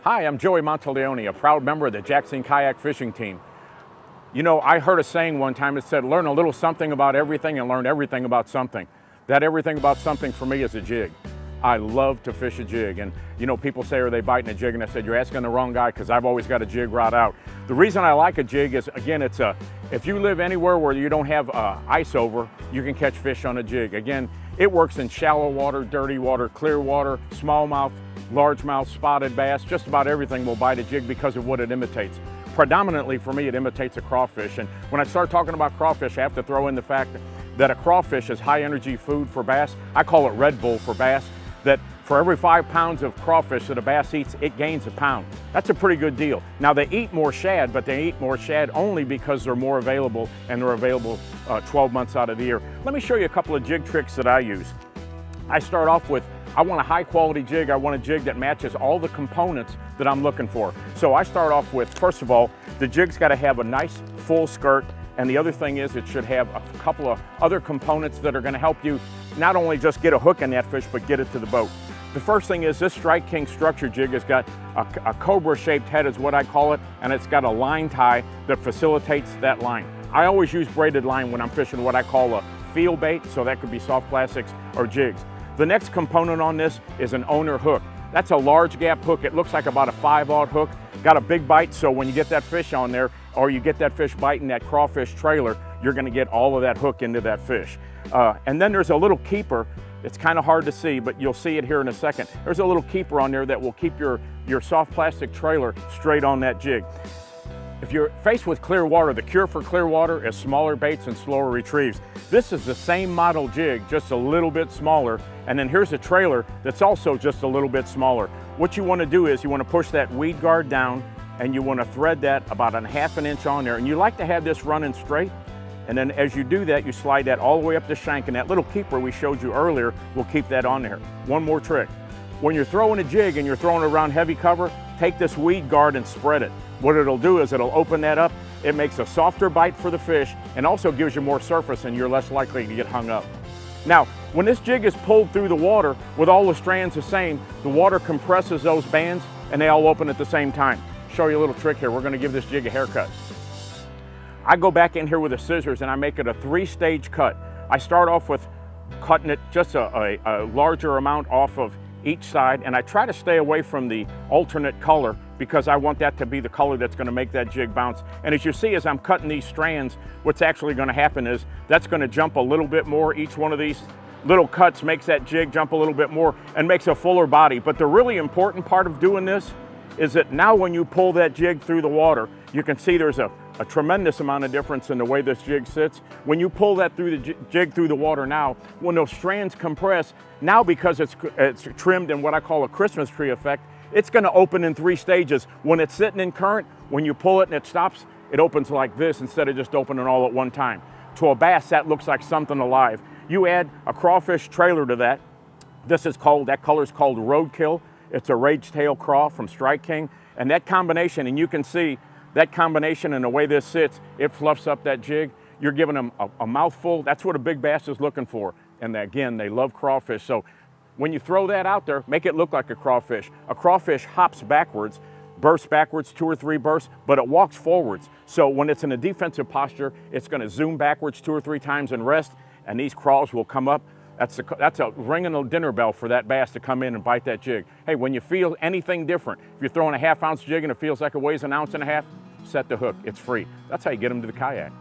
Hi, I'm Joey Monteleone, a proud member of the Jackson Kayak fishing team. You know, I heard a saying one time that said, learn a little something about everything and learn everything about something. That everything about something for me is a jig. I love to fish a jig. And you know, people say, are they biting a jig? And I said, you're asking the wrong guy, because I've always got a jig rod out. The reason I like a jig is, again, if you live anywhere where you don't have ice over, you can catch fish on a jig. Again, it works in shallow water, dirty water, clear water, smallmouth, largemouth, spotted bass. Just about everything will bite a jig because of what it imitates. Predominantly for me, it imitates a crawfish. And when I start talking about crawfish, I have to throw in the fact that a crawfish is high energy food for bass. I call it Red Bull for bass. That for every 5 pounds of crawfish that a bass eats, it gains a pound. That's a pretty good deal. Now they eat more shad, but they eat more shad only because they're more available, and they're available 12 months out of the year. Let me show you a couple of jig tricks that I use. I start off with, I want a high quality jig. I want a jig that matches all the components that I'm looking for. So I start off with, first of all, the jig's got to have a nice full skirt. And the other thing is, it should have a couple of other components that are going to help you not only just get a hook in that fish, but get it to the boat. The first thing is, this Strike King structure jig has got a cobra shaped head is what I call it, and it's got a line tie that facilitates that line. I always use braided line when I'm fishing what I call a field bait, so that could be soft plastics or jigs. The next component on this is an owner hook. That's a large gap hook. It looks like about a 5/0 hook. Got a big bite, so when you get that fish on there, or you get that fish biting that crawfish trailer, you're gonna get all of that hook into that fish. And then there's a little keeper. It's kind of hard to see, but you'll see it here in a second. There's a little keeper on there that will keep your soft plastic trailer straight on that jig. If you're faced with clear water, the cure for clear water is smaller baits and slower retrieves. This is the same model jig, just a little bit smaller. And then here's a trailer that's also just a little bit smaller. What you want to do is you want to push that weed guard down, and you want to thread that about a 1/2 inch on there. And you like to have this running straight. And then as you do that, you slide that all the way up the shank, and that little keeper we showed you earlier will keep that on there. One more trick. When you're throwing a jig and you're throwing it around heavy cover, take this weed guard and spread it. What it'll do is it'll open that up. It makes a softer bite for the fish, and also gives you more surface, and you're less likely to get hung up. Now, when this jig is pulled through the water with all the strands the same, the water compresses those bands and they all open at the same time. Show you a little trick here. We're going to give this jig a haircut. I go back in here with the scissors and I make it a 3-stage cut. I start off with cutting it just a larger amount off of each side, and I try to stay away from the alternate color because I want that to be the color that's going to make that jig bounce. And as you see, as I'm cutting these strands, what's actually going to happen is that's going to jump a little bit more. Each one of these little cuts makes that jig jump a little bit more and makes a fuller body. But the really important part of doing this is that now when you pull that jig through the water, you can see there's a tremendous amount of difference in the way this jig sits. When you pull that through the jig through the water now, when those strands compress, now because it's trimmed in what I call a Christmas tree effect, it's gonna open in 3 stages. When it's sitting in current, when you pull it and it stops, it opens like this instead of just opening all at one time. To a bass, that looks like something alive. You add a crawfish trailer to that. That color's called Roadkill. It's a rage tail craw from Strike King. And that combination, and you can see that combination and the way this sits, it fluffs up that jig. You're giving them a mouthful. That's what a big bass is looking for. And again, they love crawfish. So when you throw that out there, make it look like a crawfish. A crawfish hops backwards, bursts backwards 2 or 3 bursts, but it walks forwards. So when it's in a defensive posture, it's going to zoom backwards 2 or 3 times and rest, and these craws will come up. That's a ringing the dinner bell for that bass to come in and bite that jig. Hey, when you feel anything different, if you're throwing a 1/2 ounce jig and it feels like it weighs 1.5 ounces, set the hook. It's free. That's how you get them to the kayak.